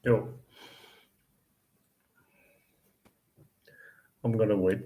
Yo, I'm gonna wait.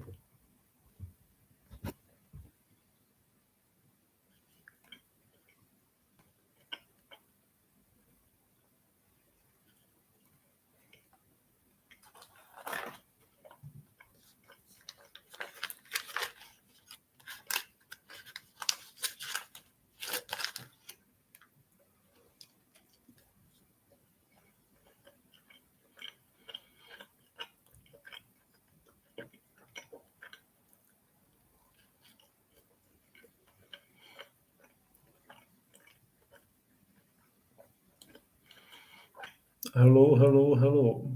Hello, hello, hello.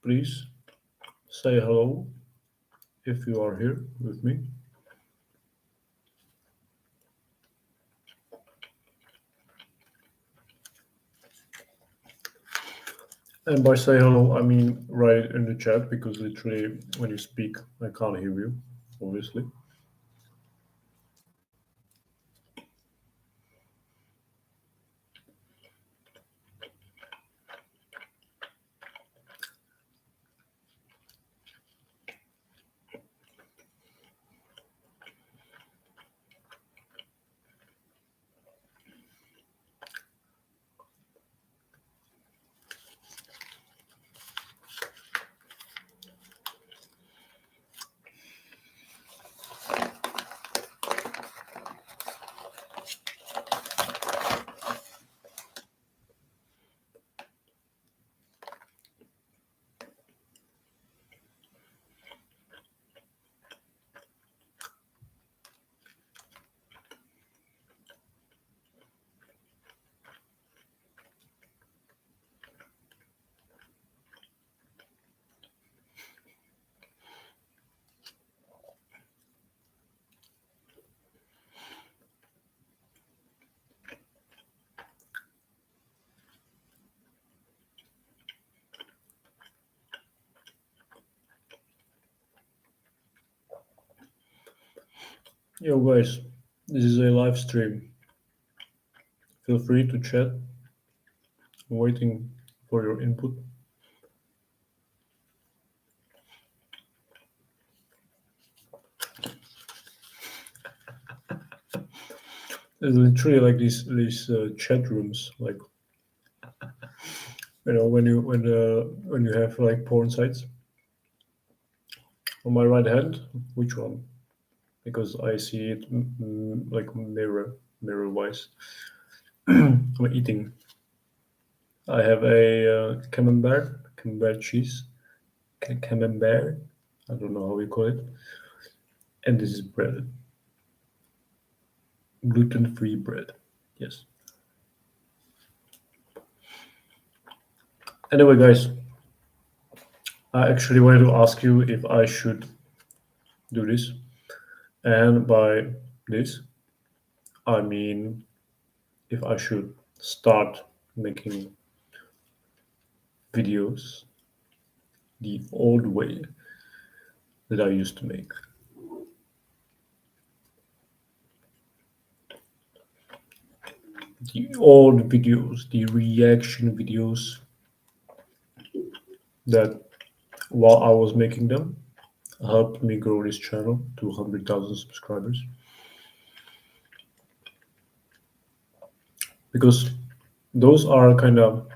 Please say hello if you are here with me. And by say hello, I mean write it in the chat because literally when you speak, I can't hear you, obviously. Yo guys, this is a live stream. Feel free to chat. I'm waiting for your input. It's literally like these chat rooms, like when you have like porn sites. On my right hand, which one? Because I see it like mirror wise. I'm eating. I have a camembert cheese, camembert. I don't know how we call it. And this is bread, gluten-free bread. Yes. Anyway, guys, I actually wanted to ask you if I should do this, and by this, I mean if I should start making videos the old way that I used to make. The old videos, the reaction videos that while I was making them helped me grow this channel to 100,000 subscribers. Because those are kind of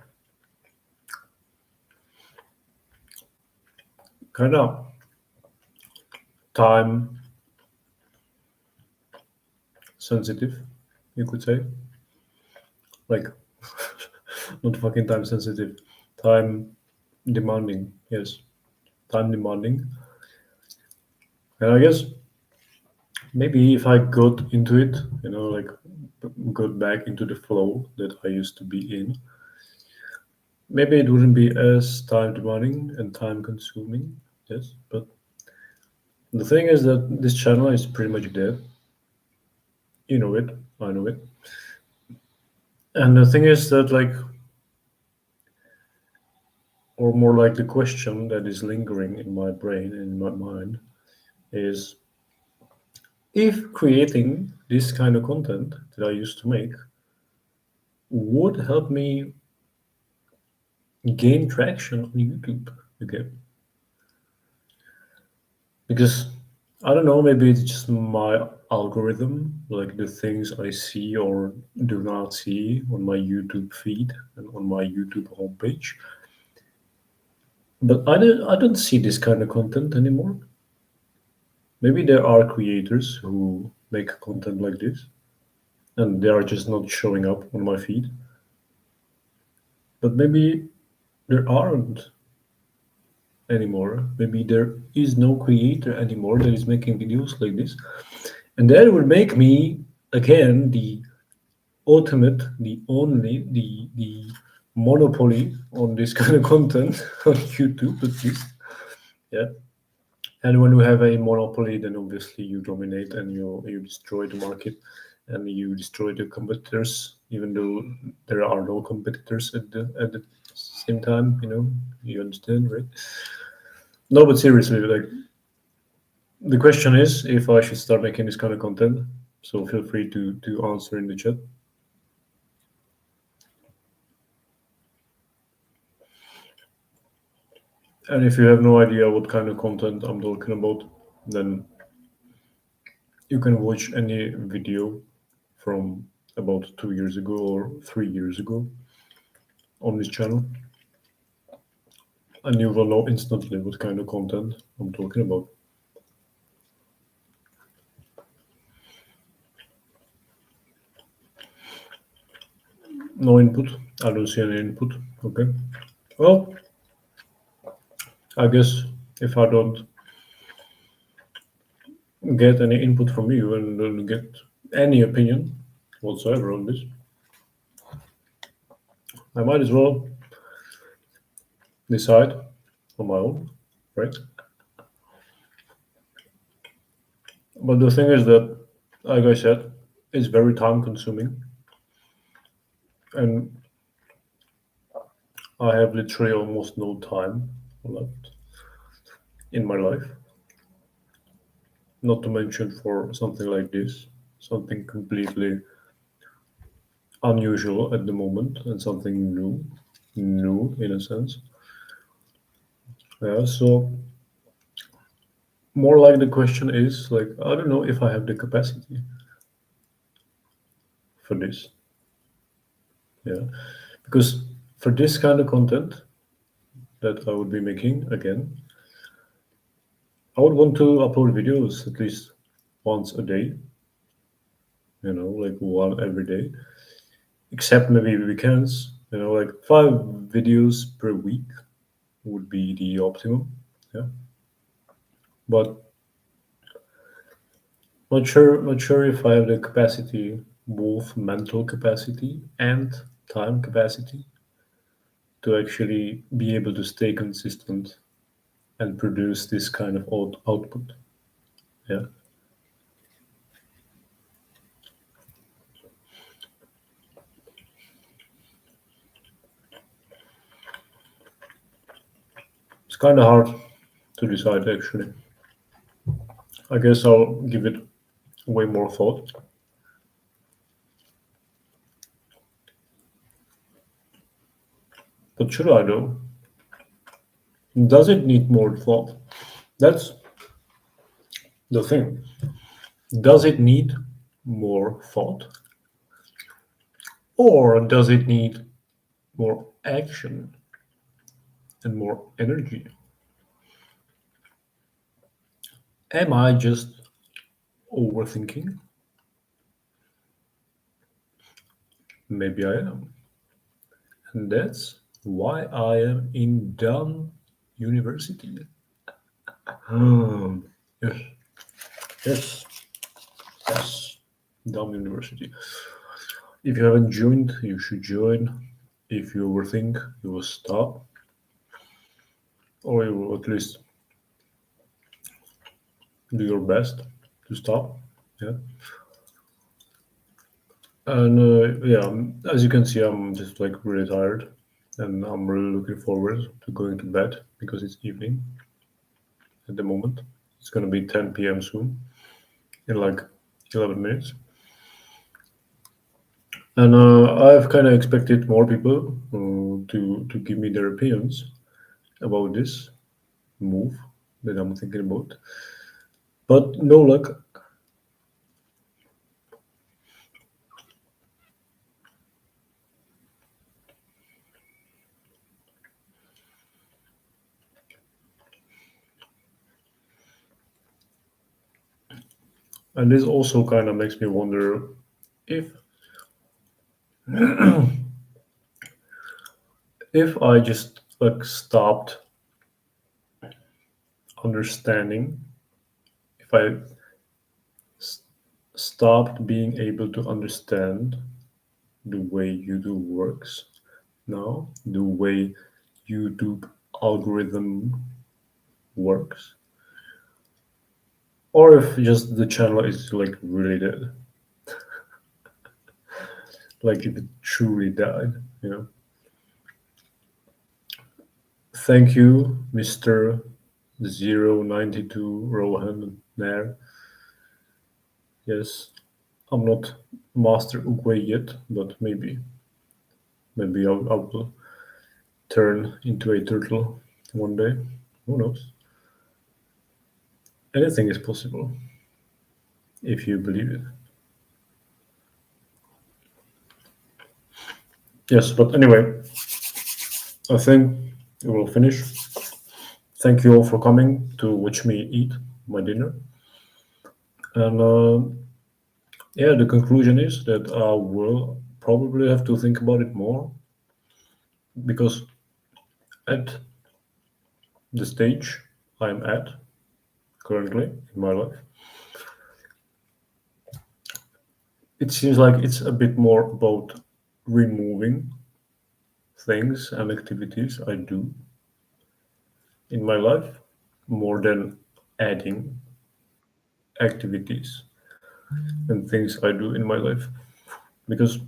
time sensitive, you could say. Like, not fucking time sensitive, time demanding. Yes, time demanding. And I guess maybe if I got into it, like got back into the flow that I used to be in, maybe it wouldn't be as time demanding and time consuming. Yes, but the thing is that this channel is pretty much dead. You know it, I know it. And the thing is that, like, or more like the question that is lingering in my brain and in my mind is if creating this kind of content that I used to make would help me gain traction on YouTube again. Because I don't know, maybe it's just my algorithm, like the things I see or do not see on my YouTube feed and on my YouTube homepage. But I don't see this kind of content anymore. Maybe there are creators who make content like this and they are just not showing up on my feed. But maybe there aren't anymore. Maybe there is no creator anymore that is making videos like this. And that would make me again the ultimate, the only, the monopoly on this kind of content on YouTube at least. Yeah. And when you have a monopoly, then obviously you dominate and you destroy the market and you destroy the competitors, even though there are no competitors at the same time. You understand, right? No, but seriously, like the question is if I should start making this kind of content. So feel free to answer in the chat. And if you have no idea what kind of content I'm talking about, then you can watch any video from about 2 years ago or 3 years ago on this channel, and you will know instantly what kind of content I'm talking about. No input. I don't see any input. Okay. Well, I guess if I don't get any input from you and don't get any opinion whatsoever on this, I might as well decide on my own, right? But the thing is that, like I said, it's very time consuming, and I have literally almost no time left in my life. Not to mention for something like this, something completely unusual at the moment and something new in a sense. Yeah, so more like the question is like, I don't know if I have the capacity for this. Yeah, because for this kind of content that I would be making again, I would want to upload videos at least once a day, like one every day, except maybe weekends, like 5 videos per week would be the optimum. Yeah, but not sure if I have the capacity, both mental capacity and time capacity, to actually be able to stay consistent and produce this kind of output. Yeah. It's kind of hard to decide actually. I guess I'll give it way more thought. But should I though? Does it need more thought? That's the thing. Does it need more thought? Or does it need more action and more energy? Am I just overthinking? Maybe I am. And that's why I am in Dunn University. Yes, yes, yes. Dunn University. If you haven't joined, you should join. If you overthink, you will stop. Or you will at least do your best to stop. Yeah. And yeah, as you can see, I'm just like really tired, and I'm really looking forward to going to bed because it's evening at the moment. It's gonna be 10 p.m. soon, in like 11 minutes. And I've kind of expected more people to give me their opinions about this move that I'm thinking about, but no luck. And this also kind of makes me wonder if if I just like stopped understanding, if I s- stopped being able to understand the way YouTube works now, the way YouTube algorithm works, or if just the channel is like really dead, like if it truly died, you know. Thank you, Mr. 092 Rohan Nair. Yes, I'm not Master Uguay yet, but maybe I will turn into a turtle one day. Who knows? Anything is possible if you believe it. Yes, but anyway, I think we will finish. Thank you all for coming to watch me eat my dinner. And yeah, the conclusion is that I will probably have to think about it more because at the stage I'm at currently in my life, it seems like it's a bit more about removing things and activities I do in my life more than adding activities and things I do in my life because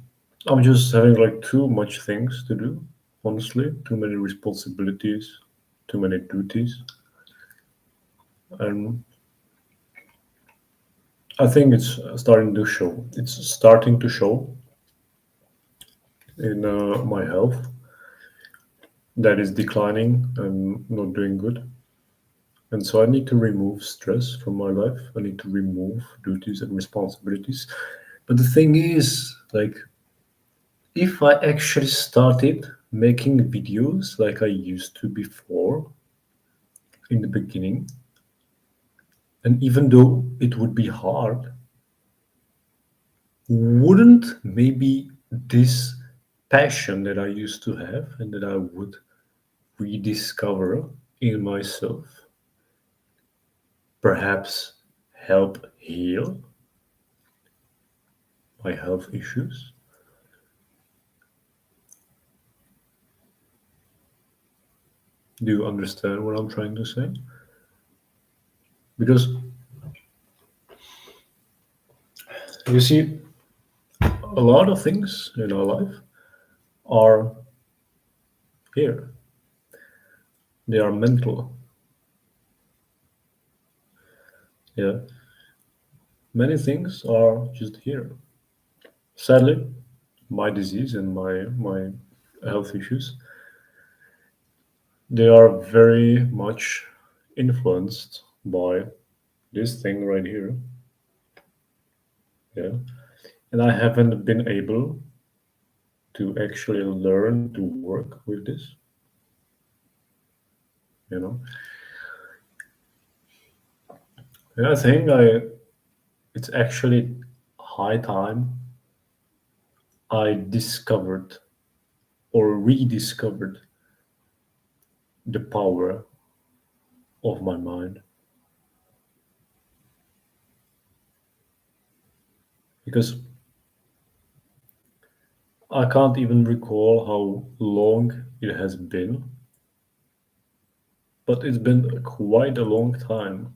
I'm just having like too much things to do, honestly, too many responsibilities, too many duties, and I think it's starting to show. It's starting to show in my health that is declining and not doing good. And so I need to remove stress from my life. I need to remove duties and responsibilities. But the thing is, like, if I actually started making videos like I used to before in the beginning, and even though it would be hard, wouldn't maybe this passion that I used to have and that I would rediscover in myself perhaps help heal my health issues? Do you understand what I'm trying to say? Because you see, a lot of things in our life are here, they are mental. Yeah, many things are just here. Sadly, my disease and my health issues, they are very much influenced by this thing right here. Yeah, and I haven't been able to actually learn to work with this. You know, and I think it's actually high time I discovered or rediscovered the power of my mind because I can't even recall how long it has been, but it's been quite a long time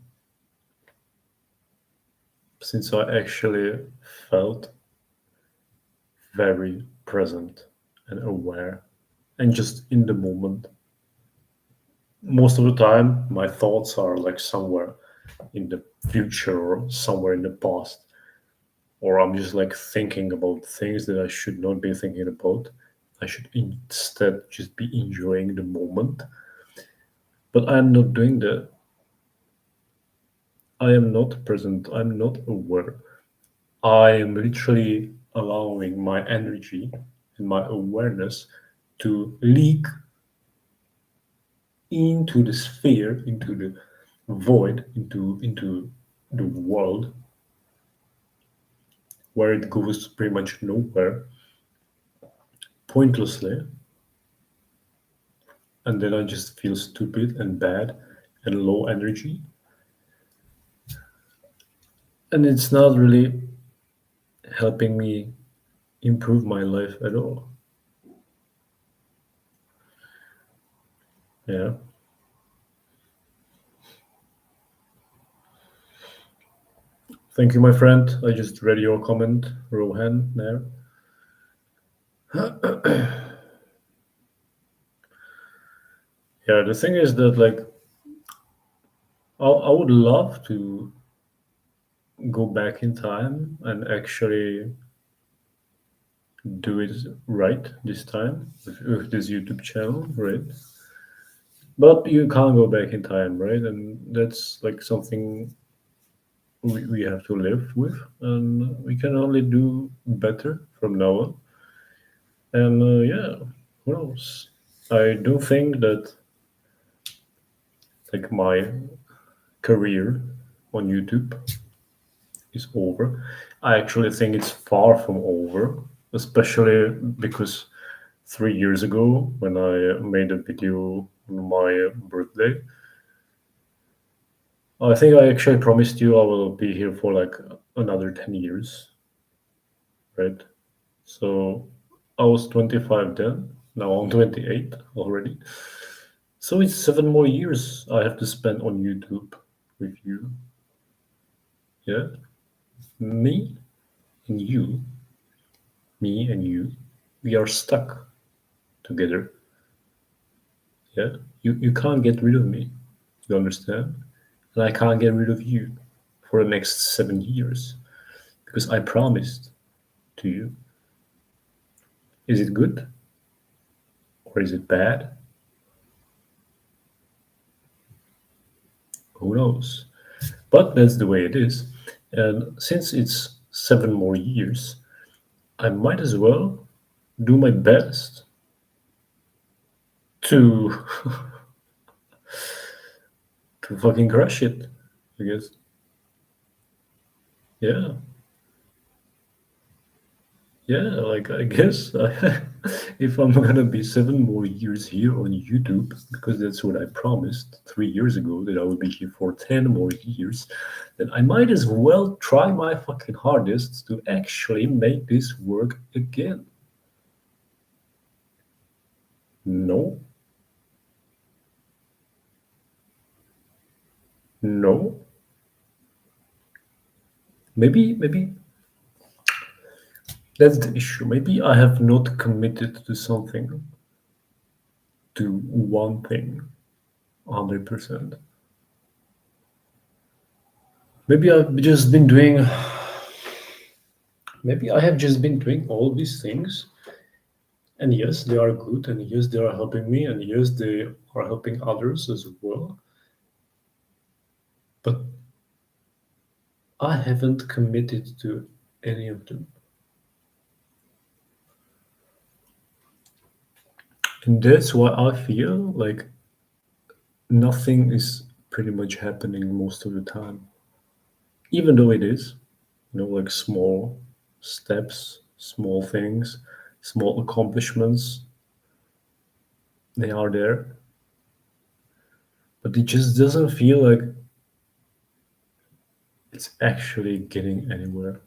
since I actually felt very present and aware and just in the moment. Most of the time, my thoughts are like somewhere in the future or somewhere in the past, or I'm just like thinking about things that I should not be thinking about. I should instead just be enjoying the moment. But I'm not doing that. I am not present. I'm not aware. I am literally allowing my energy and my awareness to leak into the sphere, into the void, into the world where it goes pretty much nowhere, pointlessly, and then I just feel stupid and bad and low energy. And it's not really helping me improve my life at all. Yeah. Thank you, my friend. I just read your comment, Rohan, there. Yeah, the thing is that, like, I would love to go back in time and actually do it right this time with this YouTube channel, right? But you can't go back in time, right? And that's like something we have to live with, and we can only do better from now on. And yeah, who knows? I do think that like my career on YouTube is over. I actually think it's far from over, especially because 3 years ago when I made a video on my birthday, I think I actually promised you I will be here for like another 10 years, right? So I was 25 then, now I'm 28 already. So it's 7 more years I have to spend on YouTube with you. Yeah? Me and you, me and you, we are stuck together. Yeah? You can't get rid of me. You understand? And I can't get rid of you for the next 7 years because I promised to you. Is it good or is it bad? Who knows? But that's the way it is. And since it's 7 more years, I might as well do my best to to fucking crush it. I guess. Yeah. Yeah, like I guess if I'm gonna be 7 more years here on YouTube, because that's what I promised 3 years ago that I would be here for 10 more years, then I might as well try my fucking hardest to actually make this work again. No, no. Maybe that's the issue. Maybe I have not committed to something, to one thing, 100%. Maybe I've just been doing Maybe I have just been doing all these things, and yes, they are good, and yes, they are helping me, and yes, they are helping others as well. But I haven't committed to any of them. And that's why I feel like nothing is pretty much happening most of the time. Even though it is, like small steps, small things, small accomplishments, they are there. But it just doesn't feel like it's actually getting anywhere,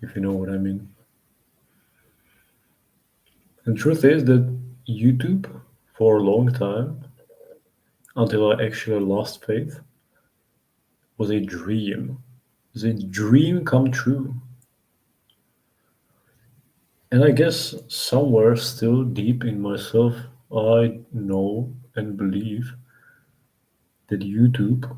if you know what I mean. And truth is that YouTube, for a long time, until I actually lost faith, was a dream. It was a dream come true. And I guess somewhere still deep in myself, I know and believe that YouTube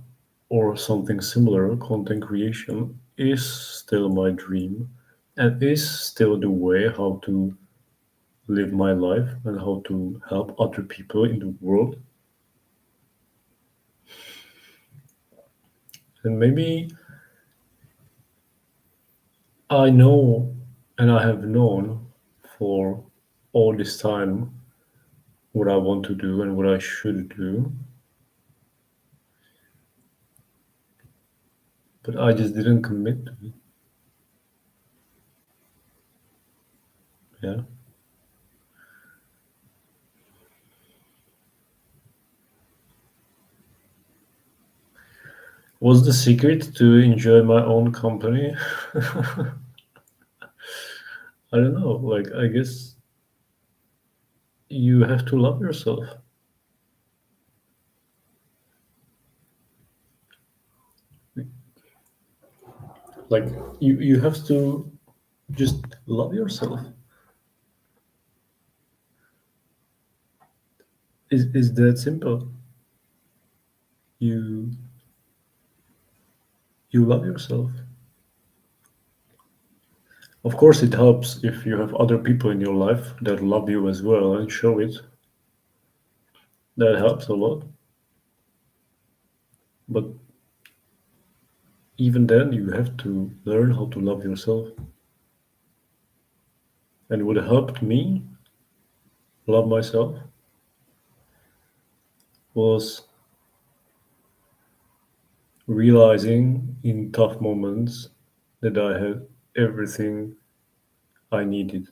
or something similar, content creation, is still my dream and is still the way how to live my life and how to help other people in the world. And maybe I know and I have known for all this time what I want to do and what I should do, but I just didn't commit to it. Yeah. Was the secret to enjoy my own company? I don't know. Like, I guess you have to love yourself. Like, you have to just love yourself. Is that simple? You you love yourself. Of course, it helps if you have other people in your life that love you as well and show it. That helps a lot. But even then, you have to learn how to love yourself. And what helped me love myself was realizing in tough moments that I had everything I needed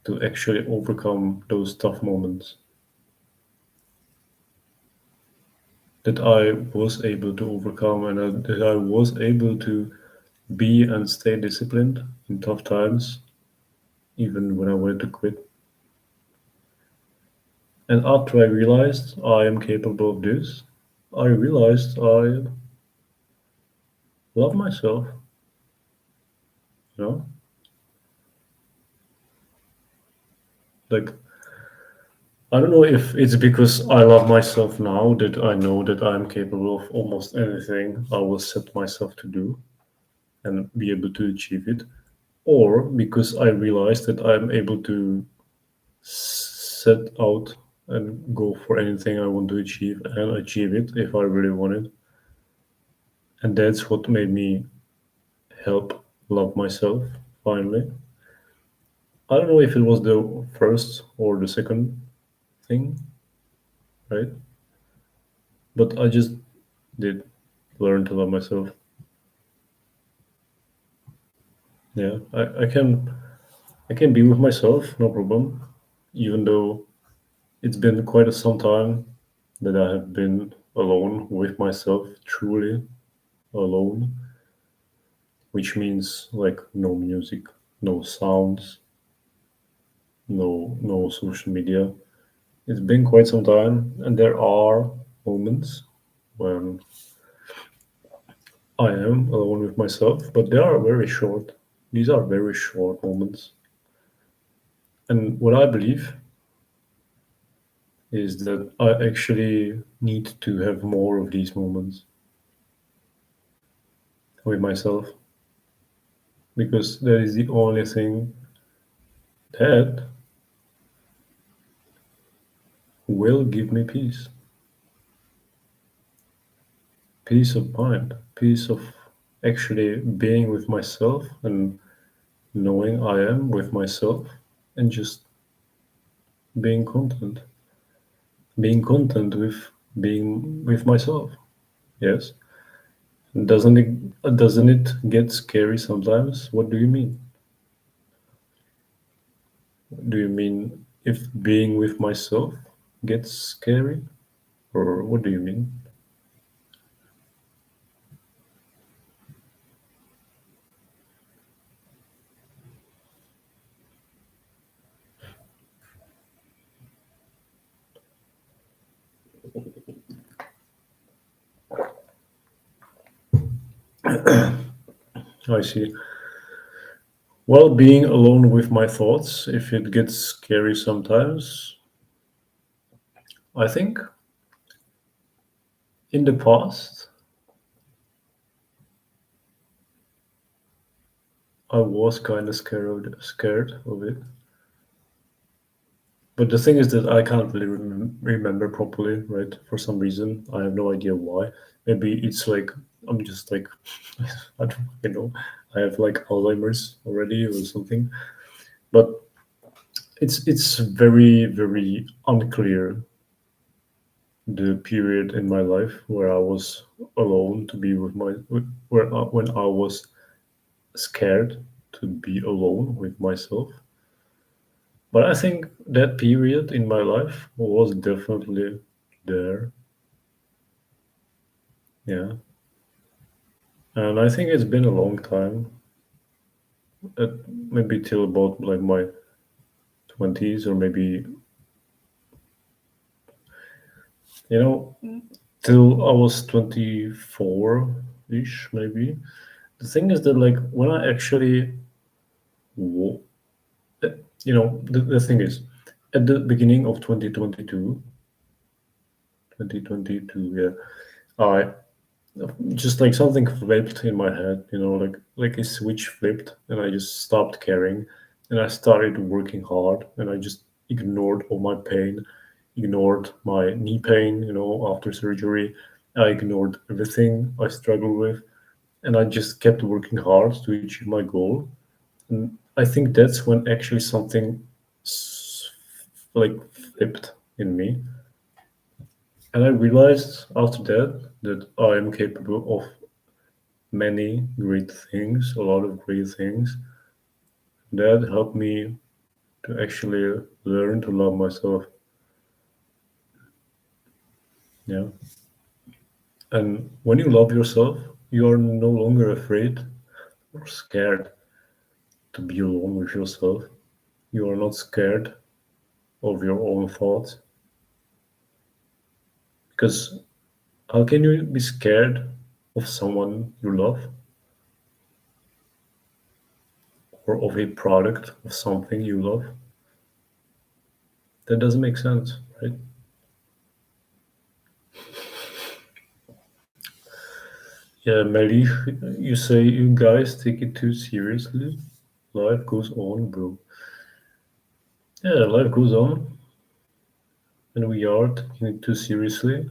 to actually overcome those tough moments. That I was able to overcome and that I was able to be and stay disciplined in tough times, even when I wanted to quit. And after I realized I am capable of this, I realized I love myself, you know? Like, I don't know if it's because I love myself now that I know that I'm capable of almost anything I will set myself to do and be able to achieve it, or because I realize that I'm able to set out and go for anything I want to achieve and achieve it if I really want it. And that's what made me help love myself finally. I don't know if it was the first or the second thing, right? But I just did learn to love myself. Yeah, I can be with myself, no problem. Even though it's been quite some time that I have been alone with myself, truly alone, which means like no music, no sounds, no social media. It's been quite some time, and there are moments when I am alone with myself, but they are very short. These are very short moments. And what I believe is that I actually need to have more of these moments with myself because that is the only thing that will give me peace. Peace of mind, peace of actually being with myself and knowing I am with myself and just being content. Being content with being with myself. Yes. Doesn't it get scary sometimes? What do you mean? Do you mean if being with myself gets scary? Or what do you mean? I see. Well, being alone with my thoughts, if it gets scary sometimes, I think in the past, I was kind of scared of it. But the thing is that I can't really remember properly, right? For some reason, I have no idea why. Maybe it's like I'm just like I don't know. I have like Alzheimer's already or something. But it's very unclear the period in my life where I was alone to be with where when I was scared to be alone with myself. But I think that period in my life was definitely there. Yeah. And I think it's been a long time, maybe till about like my 20s or maybe, you know, till I was 24 ish, maybe. The thing is that, like, when I actually, wo- the thing is, at the beginning of 2022, yeah, I just like something flipped in my head, like a switch flipped, and I just stopped caring, and I started working hard, and I just ignored all my pain, ignored my knee pain, after surgery. I ignored everything I struggled with, and I just kept working hard to achieve my goal. And I think that's when actually something like flipped in me, and I realized after that I am capable of many great things, a lot of great things that helped me to actually learn to love myself. Yeah. And when you love yourself, you are no longer afraid or scared to be alone with yourself. You are not scared of your own thoughts. Because how can you be scared of someone you love or of a product of something you love? That doesn't make sense, right? Yeah, Melly, you say you guys take it too seriously. Life goes on, bro. Yeah, life goes on, and we are taking it too seriously.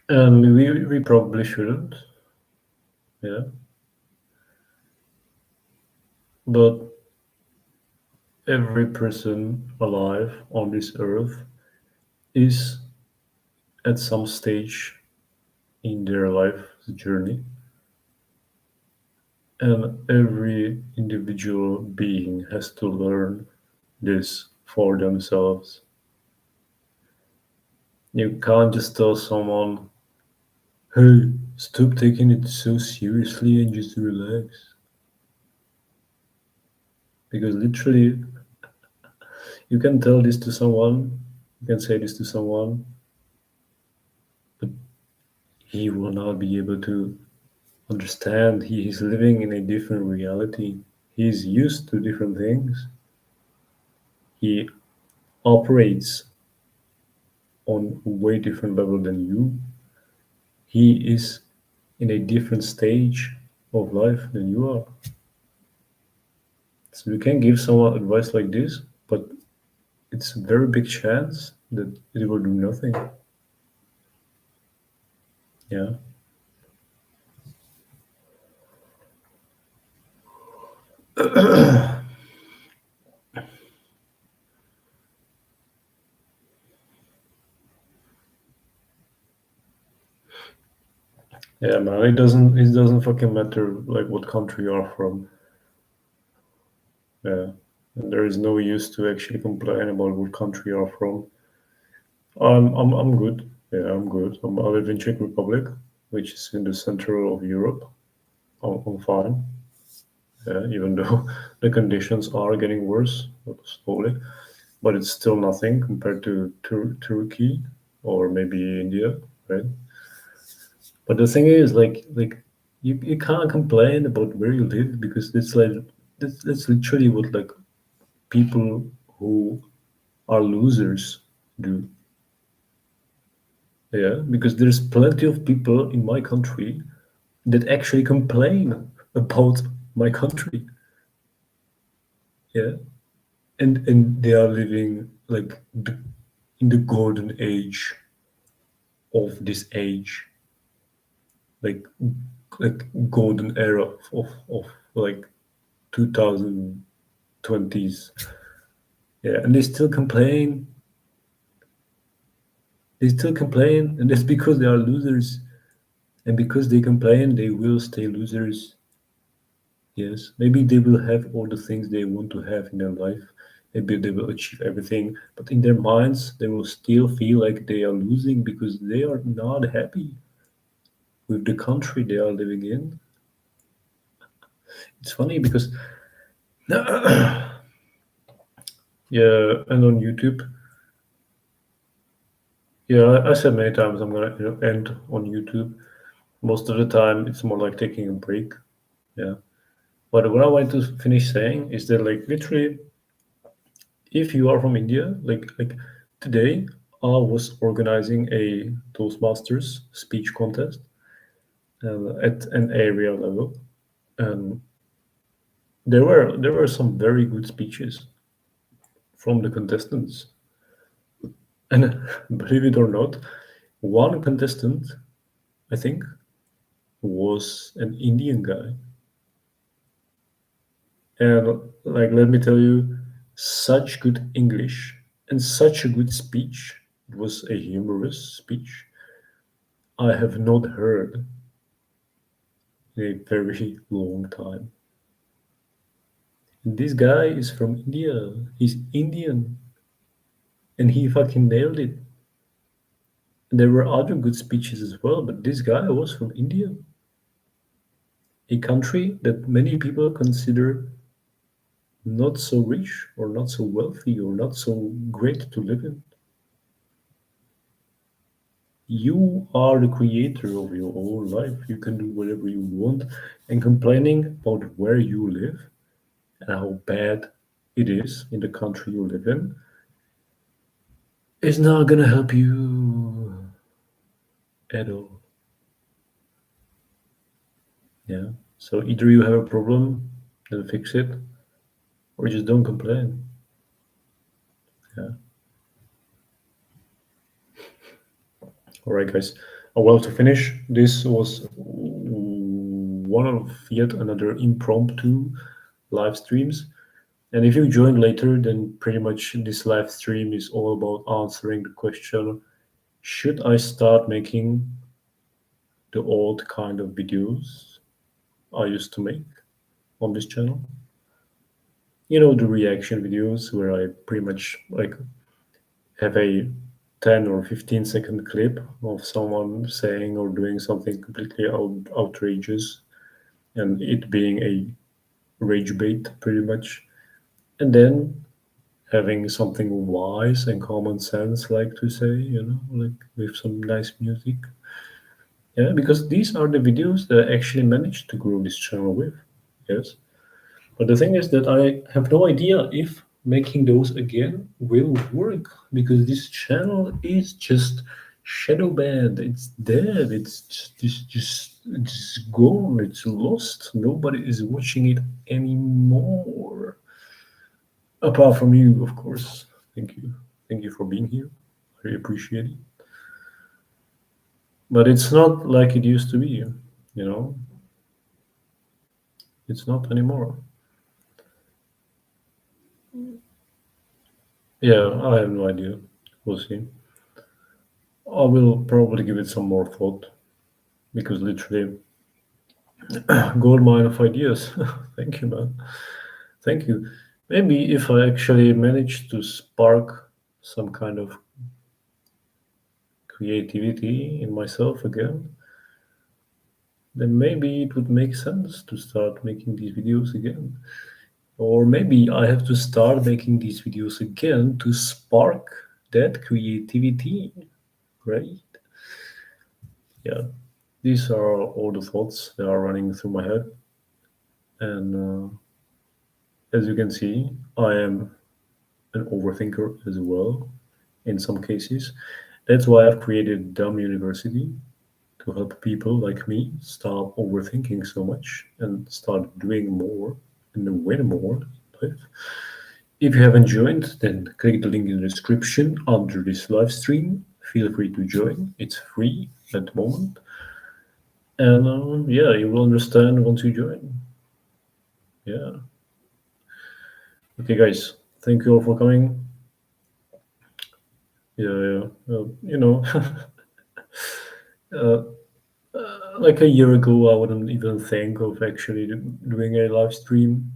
And we probably shouldn't, yeah. But every person alive on this earth is at some stage in their life journey, and every individual being has to learn this for themselves. You can't just tell someone, hey, stop taking it so seriously and just relax. Because literally, you can tell this to someone, you can say this to someone, but he will not be able to understand. He is living in a different reality. He is used to different things. He operates on a way different level than you. He is in a different stage of life than you are. So you can give someone advice like this, but it's a very big chance that it will do nothing. Yeah. Yeah, man. It doesn't fucking matter like what country you are from. Yeah. And there is no use to actually complain about what country you are from. I'm good. Yeah, I'm good. I live in Czech Republic, which is in the center of Europe. I'm fine. Yeah, even though the conditions are getting worse slowly, but it's still nothing compared to Turkey or maybe India, right? But the thing is, like you can't complain about where you live because it's like that's literally what like people who are losers do. Yeah, because there's plenty of people in my country that actually complain about my country. Yeah, and they are living like in the golden age of this age, like like golden era of like 2020s. Yeah, and they still complain. They still complain, and that's because they are losers. And because they complain, they will stay losers. Yes, maybe they will have all the things they want to have in their life. Maybe they will achieve everything, but in their minds, they will still feel like they are losing because they are not happy with the country they are living in. It's funny because, yeah, and on YouTube, yeah, I said many times I'm gonna end on YouTube. Most of the time, it's more like taking a break. Yeah, but what I want to finish saying is that like literally if you are from India, like today, I was organizing a Toastmasters speech contest at an area level, and there were some very good speeches from the contestants. And believe it or not, one contestant, I think, was an Indian guy, and like let me tell you, such good English and such a good speech. It was a humorous speech I have not heard in a very long time. And this guy is from India. He's Indian, and he fucking nailed it. And there were other good speeches as well, but this guy was from India, a country that many people consider not so rich or not so wealthy or not so great to live in. You are the creator of your own life. You can do whatever you want. And complaining about where you live and how bad it is in the country you live in is not gonna help you at all. Yeah. So either you have a problem, then fix it, or just don't complain. Yeah. All right, guys. Well, to finish, this was one of yet another impromptu live streams. And if you join later, then pretty much this live stream is all about answering the question, should I start making the old kind of videos I used to make on this channel? You know, the reaction videos where I pretty much like have a 10 or 15-second clip of someone saying or doing something completely outrageous and it being a rage bait pretty much. And then having something wise and common sense, like to say, like with some nice music. Yeah, because these are the videos that I actually managed to grow this channel with. Yes. But the thing is that I have no idea if making those again will work because this channel is just shadow banned. It's dead. It's just gone. It's lost. Nobody is watching it anymore. Apart from you, of course. Thank you. Thank you for being here. I appreciate it. But it's not like it used to be, you know? It's not anymore. Yeah, I have no idea. We'll see. I will probably give it some more thought because literally gold mine of ideas. Thank you, man. Thank you. Maybe if I actually manage to spark some kind of creativity in myself again, then maybe it would make sense to start making these videos again. Or maybe I have to start making these videos again to spark that creativity, right? Yeah, these are all the thoughts that are running through my head. And as you can see, I am an overthinker as well in some cases. That's why I've created Dumb University to to help people like me stop overthinking so much and start doing more and way more in life. If you haven't joined, then click the link in the description under this live stream. Feel free to join. It's free at the moment. And yeah, you will understand once you join. Yeah. Okay, guys. Thank you all for coming. Yeah. You know, uh, like a year ago, I wouldn't even think of actually doing a live stream,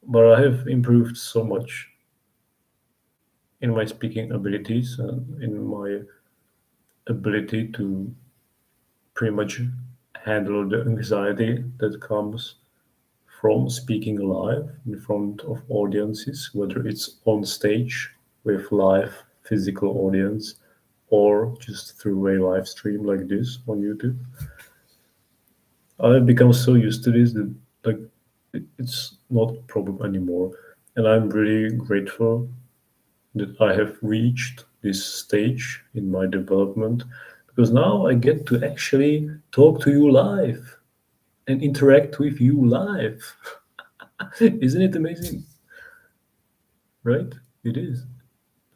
but I have improved so much in my speaking abilities and in my ability to pretty much handle the anxiety that comes from speaking live in front of audiences, whether it's on stage with live physical audience or just through a live stream like this on YouTube. I've become so used to this that like it's not a problem anymore, and I'm really grateful that I have reached this stage in my development because now I get to actually talk to you live and interact with you live. Isn't it amazing? Right? It is.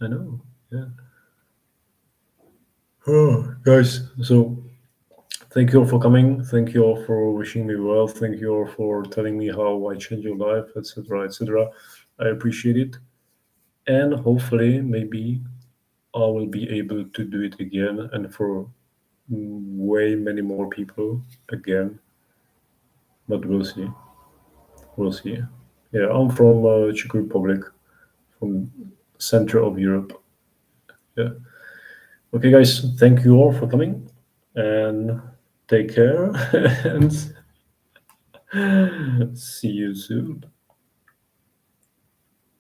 I know. Yeah. Oh, guys. So thank you all for coming. Thank you all for wishing me well. Thank you all for telling me how I changed your life, etc., etc. I appreciate it. And hopefully, maybe I will be able to do it again and for way many more people again. But we'll see. We'll see. Yeah, I'm from Czech Republic, from center of Europe. Yeah. Okay, guys. Thank you all for coming, and take care. And see you soon.